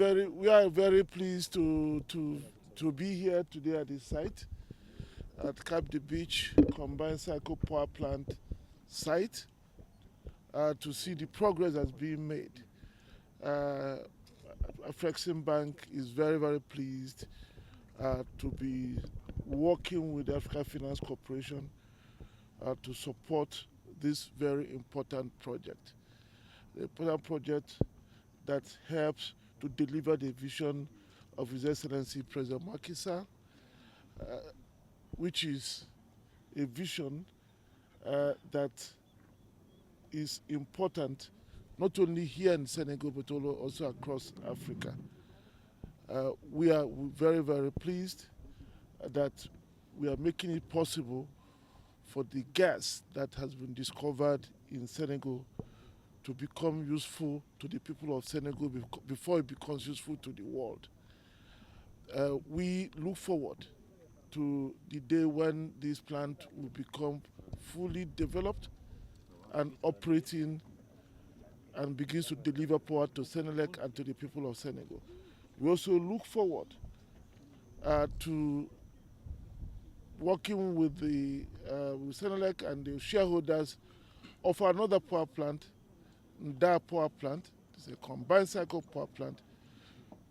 are very pleased to be here today at the site at Cap de Beach Combined Cycle Power Plant site to see the progress that's being made. Afreximbank is very pleased to be working with the Africa Finance Corporation to support this very important project. The important project that helps to deliver the vision of His Excellency President Macky Sall, which is a vision that is important not only here in Senegal but also across Africa. We are very pleased that we are making it possible for the gas that has been discovered in Senegal to become useful to the people of Senegal before it becomes useful to the world. We look forward to the day when this plant will become fully developed and operating and begins to deliver power to Senelec and to the people of Senegal. We also look forward to working with with Senelec and the shareholders of another power plant, Nda power plant. It's a combined cycle power plant,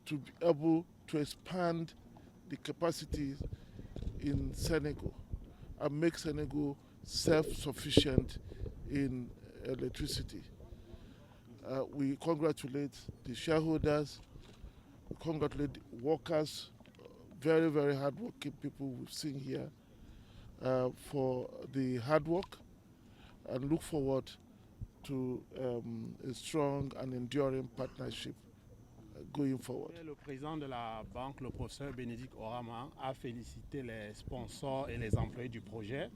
to be able to expand the capacity in Senegal and make Senegal self-sufficient in electricity. We congratulate the shareholders, we congratulate the workers, very hard-working people we've seen here for the hard work, and look forward to a strong and enduring partnership going forward. Le président de la banque, le professeur Bénédicte Orama, a félicité les sponsors et les employés du projet.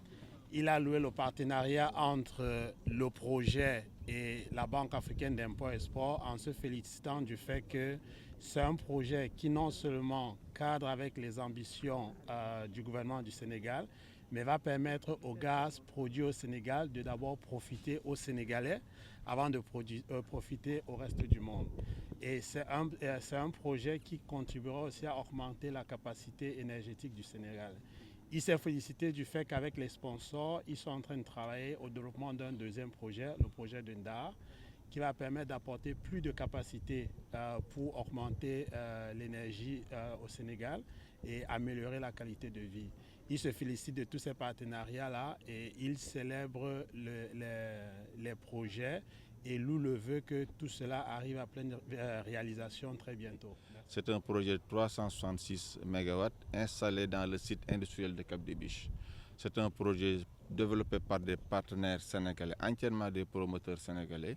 Il a loué le partenariat entre le projet et la Banque africaine d'import-export en se félicitant du fait que c'est un projet qui non seulement cadre avec les ambitions du gouvernement du Sénégal, mais va permettre au gaz produit au Sénégal de d'abord profiter aux Sénégalais avant de profiter au reste du monde. Et c'est un projet qui contribuera aussi à augmenter la capacité énergétique du Sénégal. Il s'est félicité du fait qu'avec les sponsors, ils sont en train de travailler au développement d'un deuxième projet, le projet de Ndar, qui va permettre d'apporter plus de capacité pour augmenter l'énergie au Sénégal et améliorer la qualité de vie. Il se félicite de tous ces partenariats-là et il célèbre les projets et loue le vœu que tout cela arrive à pleine réalisation très bientôt. C'est un projet de 366 MW installé dans le site industriel de Cap des Biches. C'est un projet développé par des partenaires sénégalais, entièrement des promoteurs sénégalais,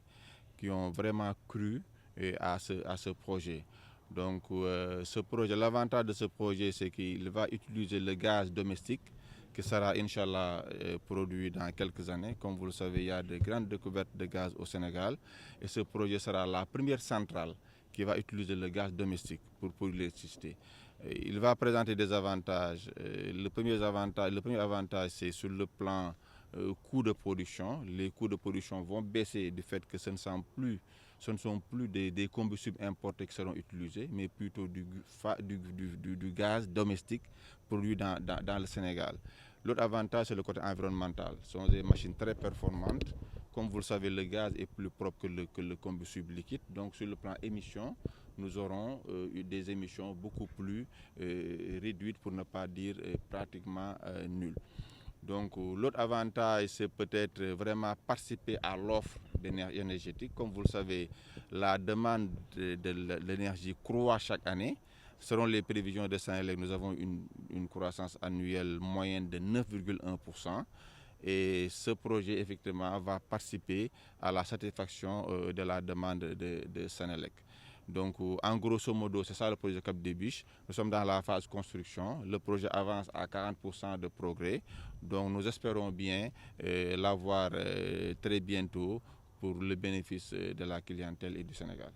qui ont vraiment cru à ce projet. Donc l'avantage de ce projet, c'est qu'il va utiliser le gaz domestique qui sera, Inch'Allah, produit dans quelques années. Comme vous le savez, il y a de grandes découvertes de gaz au Sénégal. Et ce projet sera la première centrale qui va utiliser le gaz domestique pour l'électricité. Il va présenter des avantages. Le premier avantage, c'est sur le plan coût de production. Les coûts de production vont baisser du fait que ce ne sont plus des combustibles importés qui seront utilisés, mais plutôt du gaz domestique produit dans le Sénégal. L'autre avantage, c'est le côté environnemental. Ce sont des machines très performantes. Comme vous le savez, le gaz est plus propre que le combustible liquide. Donc sur le plan émissions, nous aurons des émissions beaucoup plus réduites, pour ne pas dire pratiquement nulles. Donc l'autre avantage, c'est peut-être vraiment participer à l'offre énergétique. Comme vous le savez, la demande de l'énergie croît chaque année. Selon les prévisions de Senelec, nous avons une croissance annuelle moyenne de 9,1%. Et ce projet, effectivement, va participer à la satisfaction de la demande de Senelec. Donc, en grosso modo, c'est ça le projet Cap des Biches. Nous sommes dans la phase construction. Le projet avance à 40% de progrès. Donc, nous espérons bien l'avoir très bientôt pour le bénéfice de la clientèle et du Sénégal.